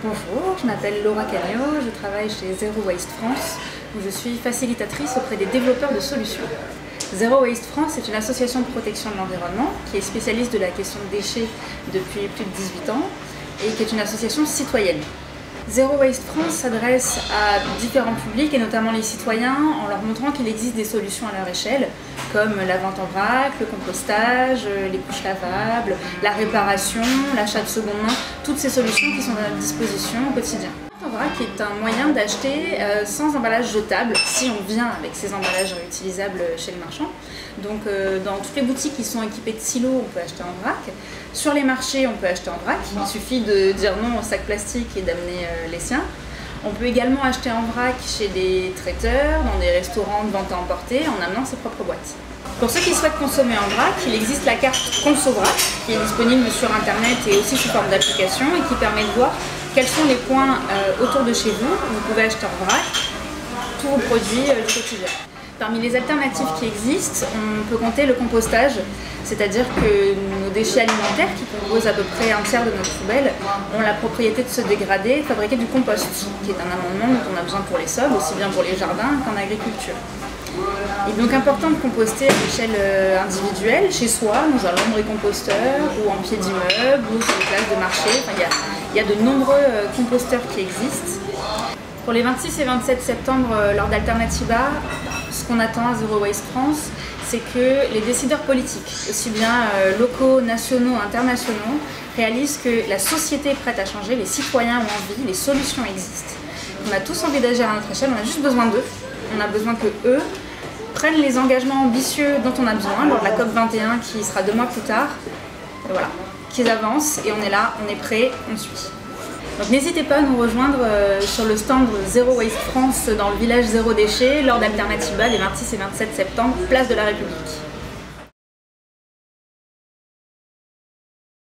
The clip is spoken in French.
Bonjour, je m'appelle Laura Cagneau, je travaille chez Zero Waste France où je suis facilitatrice auprès des développeurs de solutions. Zero Waste France est une association de protection de l'environnement qui est spécialiste de la question des déchets depuis plus de 18 ans et qui est une association citoyenne. Zero Waste France s'adresse à différents publics et notamment les citoyens en leur montrant qu'il existe des solutions à leur échelle comme la vente en vrac, le compostage, les couches lavables, la réparation, l'achat de seconde main, toutes ces solutions qui sont à notre disposition au quotidien. La vente en vrac est un moyen d'acheter sans emballage jetable si on vient avec ces emballages réutilisables chez le marchand. Donc dans toutes les boutiques qui sont équipées de silos, on peut acheter en vrac. Sur les marchés, on peut acheter en vrac. Il suffit de dire non au sac plastique et d'amener les siens. On peut également acheter en vrac chez des traiteurs, dans des restaurants de vente à emporter, en amenant ses propres boîtes. Pour ceux qui souhaitent consommer en vrac, il existe la carte ConsoVrac qui est disponible sur internet et aussi sous forme d'application et qui permet de voir quels sont les points autour de chez vous où vous pouvez acheter en vrac tous vos produits du quotidien. Parmi les alternatives qui existent, on peut compter le compostage, c'est-à-dire que nos déchets alimentaires, qui composent à peu près un tiers de notre poubelle, ont la propriété de se dégrader et de fabriquer du compost, qui est un amendement dont on a besoin pour les sols, aussi bien pour les jardins qu'en agriculture. Il est donc important de composter à l'échelle individuelle, chez soi, dans un lombricomposteur, ou en pied d'immeuble, ou sur des places de marché. Enfin, il y a de nombreux composteurs qui existent. Pour les 26 et 27 septembre, lors d'Alternativa, ce qu'on attend à Zero Waste France, c'est que les décideurs politiques, aussi bien locaux, nationaux, internationaux, réalisent que la société est prête à changer, les citoyens ont envie, les solutions existent. On a tous envie d'agir à notre échelle, on a juste besoin d'eux. On a besoin que eux prennent les engagements ambitieux dont on a besoin lors de la COP21 qui sera 2 mois plus tard. Et voilà, qu'ils avancent et on est là, on est prêt, on suit. Donc n'hésitez pas à nous rejoindre sur le stand Zero Waste France dans le village Zéro Déchet lors d'Alternativa les 26 et 27 septembre, place de la République.